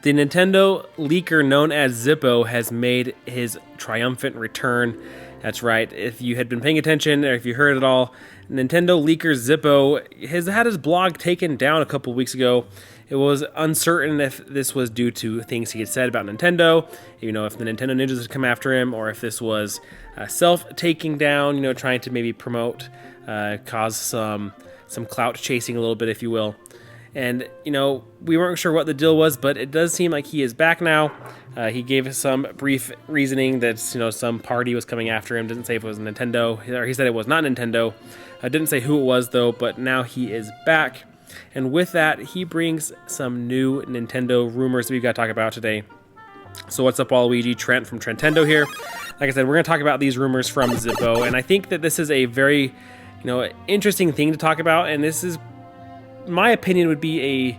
The Nintendo leaker known as Zippo has made his triumphant return. That's right. If you had been paying attention or if you heard it all, Nintendo leaker Zippo has had his blog taken down a couple weeks ago. It was uncertain if this was due to things he had said about Nintendo, if the Nintendo ninjas had come after him, or if this was self-taking down, trying to maybe promote, cause some clout chasing a little bit, if you will. And, we weren't sure what the deal was, but it does seem like he is back now. He gave us some brief reasoning that, some party was coming after him. Didn't say if it was Nintendo, or he said it was not Nintendo. Didn't say who it was, though, but now he is back. And with that, he brings some new Nintendo rumors that we've got to talk about today. So what's up, Waluigi? Trent from Trentendo here. Like I said, we're going to talk about these rumors from Zippo, and I think that this is a very, interesting thing to talk about, and this is, my opinion, would be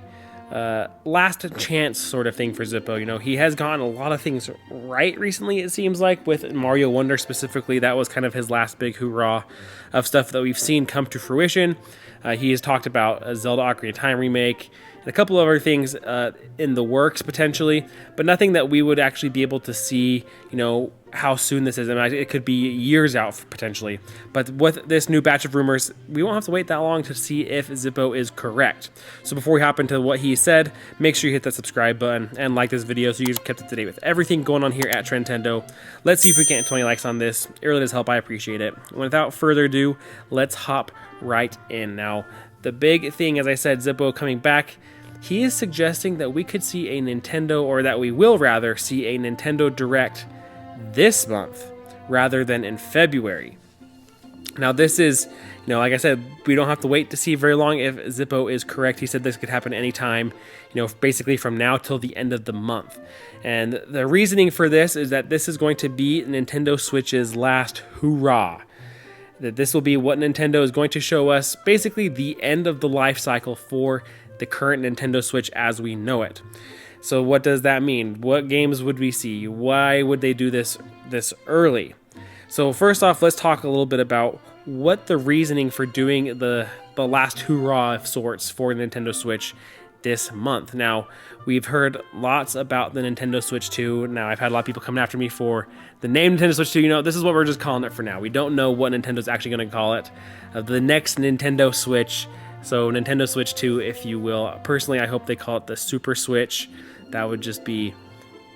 a last chance sort of thing for Zippo. He has gotten a lot of things right recently, it seems like, with Mario Wonder specifically. That was kind of his last big hoorah of stuff that we've seen come to fruition. He has talked about a Zelda Ocarina of Time remake and a couple of other things in the works potentially, but nothing that we would actually be able to see, how soon this is. I mean, it could be years out potentially. But with this new batch of rumors, we won't have to wait that long to see if Zippo is correct. So before we hop into what he said, make sure you hit that subscribe button and like this video so you're kept up to date with everything going on here at Trentendo. Let's see if we can get 20 likes on this. It really does help. I appreciate it. Without further ado, let's hop right in. Now, the big thing, as I said, Zippo coming back, he is suggesting that we could see a Nintendo, or that we will rather see a Nintendo Direct this month rather than in February. Now this is, like I said, we don't have to wait to see very long if Zippo is correct. He said this could happen anytime, basically from now till the end of the month. And the reasoning for this is that this is going to be Nintendo Switch's last hoorah. That this will be what Nintendo is going to show us, basically the end of the life cycle for the current Nintendo Switch as we know it. So what does that mean? What games would we see? Why would they do this early? So first off, let's talk a little bit about what the reasoning for doing the last hoorah of sorts for Nintendo Switch this month. Now, we've heard lots about the Nintendo Switch 2. Now, I've had a lot of people coming after me for the name Nintendo Switch 2. This is what we're just calling it for now. We don't know what Nintendo's actually going to call it. The next Nintendo Switch. So Nintendo Switch 2, if you will. Personally, I hope they call it the Super Switch. That would just be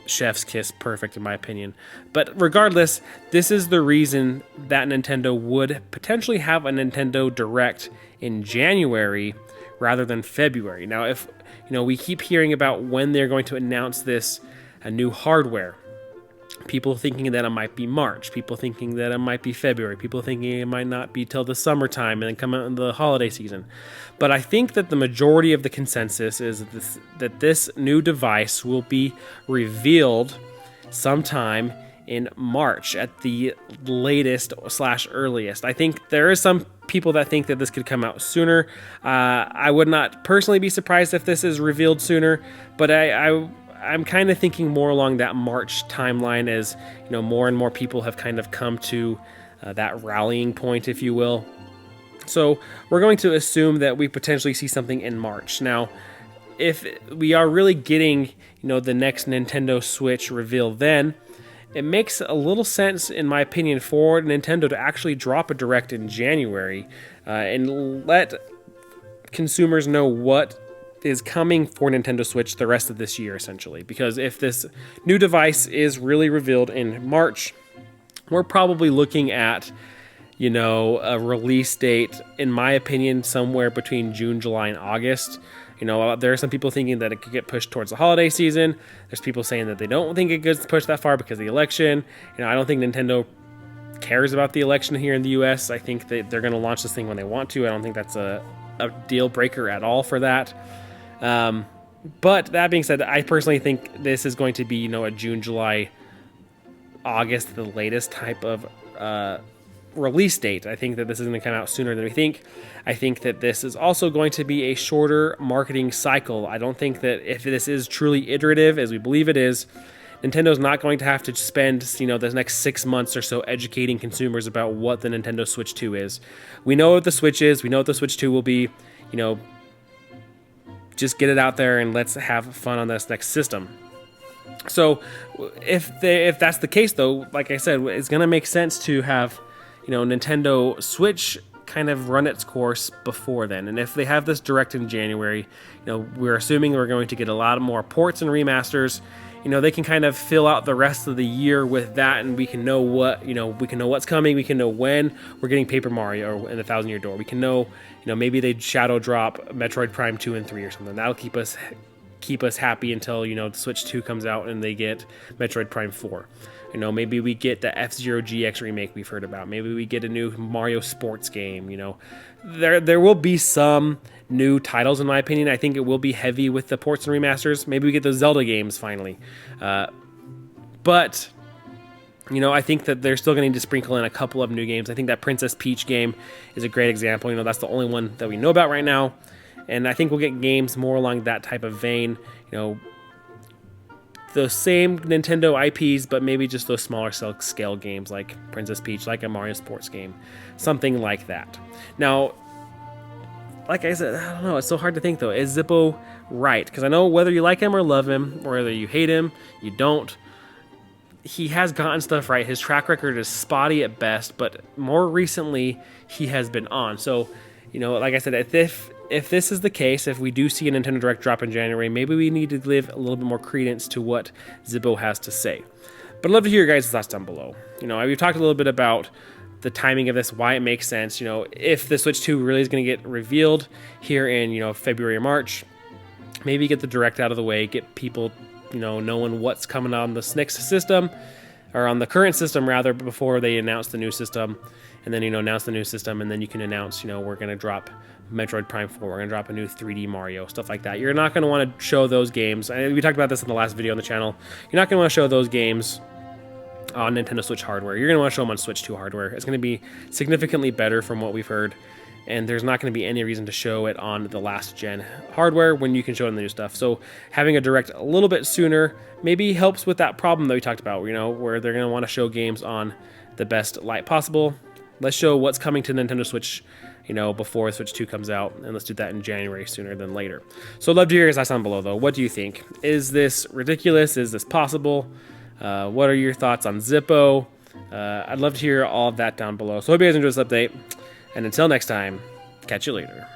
chef's kiss perfect in my opinion. But regardless, this is the reason that Nintendo would potentially have a Nintendo Direct in January rather than February. Now, if we keep hearing about when they're going to announce this new hardware. People thinking that it might be March, people thinking that it might be February, people thinking it might not be till the summertime and then come out in the holiday season. But I think that the majority of the consensus is that this new device will be revealed sometime in March at the latest / earliest. I think there is some people that think that this could come out sooner. I would not personally be surprised if this is revealed sooner, but I'm kind of thinking more along that March timeline as, more and more people have kind of come to that rallying point, if you will. So we're going to assume that we potentially see something in March. Now, if we are really getting, the next Nintendo Switch reveal then, it makes a little sense, in my opinion, for Nintendo to actually drop a Direct in January and let consumers know what is coming for Nintendo Switch the rest of this year, essentially. Because if this new device is really revealed in March, we're probably looking at, a release date, in my opinion, somewhere between June, July, and August. There are some people thinking that it could get pushed towards the holiday season. There's people saying that they don't think it gets pushed that far because of the election. I don't think Nintendo cares about the election here in the US. I think that they're going to launch this thing when they want to. I don't think that's a deal breaker at all for that. But that being said, I personally think this is going to be, a June, July, August, the latest type of release date. I think that this is going to come out sooner than we think. I think that this is also going to be a shorter marketing cycle. I don't think that if this is truly iterative, as we believe it is, Nintendo's not going to have to spend, the next 6 months or so educating consumers about what the Nintendo Switch 2 is. We know what the Switch is. We know what the Switch 2 will be, just get it out there and let's have fun on this next system. So if that's the case, though, like I said, it's going to make sense to have, Nintendo Switch kind of run its course before then. And if they have this direct in January, we're assuming we're going to get a lot more ports and remasters. They can kind of fill out the rest of the year with that, and we can know what's coming. We can know when we're getting Paper Mario and the Thousand Year Door. We can know, maybe they shadow drop Metroid Prime 2 and 3 or something. That'll keep us happy until, the Switch 2 comes out and they get Metroid Prime 4. Maybe we get the F-Zero GX remake we've heard about. Maybe we get a new Mario sports game. There will be some new titles, in my opinion. I think it will be heavy with the ports and remasters. Maybe we get those Zelda games finally. But I think that they're still going to need to sprinkle in a couple of new games. I think that Princess Peach game is a great example. That's the only one that we know about right now. And I think we'll get games more along that type of vein. The same Nintendo IPs, but maybe just those smaller scale games like Princess Peach, like a Mario sports game, something like that. Now, like I said, I don't know, it's so hard to think though. Is Zippo right? Because I know whether you like him or love him, or whether you hate him, you don't, he has gotten stuff right. His track record is spotty at best, but more recently he has been on. So, like I said, if this is the case, if we do see a Nintendo Direct drop in January, maybe we need to give a little bit more credence to what Zippo has to say. But I'd love to hear your guys' thoughts down below. We've talked a little bit about the timing of this, why it makes sense. If the Switch 2 really is going to get revealed here in, February or March, maybe get the Direct out of the way, get people, knowing what's coming on the next system, or on the current system rather, before they announce the new system. And then, announce the new system, and then you can announce, we're going to drop Metroid Prime 4, we're going to drop a new 3D Mario, stuff like that. You're not going to want to show those games. We talked about this in the last video on the channel. You're not going to want to show those games on Nintendo Switch hardware. You're going to want to show them on Switch 2 hardware. It's going to be significantly better from what we've heard, and there's not going to be any reason to show it on the last gen hardware when you can show it in the new stuff. So having a Direct a little bit sooner maybe helps with that problem that we talked about, where they're going to want to show games on the best light possible. Let's show what's coming to Nintendo Switch, before Switch 2 comes out, and let's do that in January sooner than later. So I'd love to hear your thoughts down below, though. What do you think? Is this ridiculous? Is this possible? What are your thoughts on Zippo? I'd love to hear all of that down below. So I hope you guys enjoyed this update, and until next time, catch you later.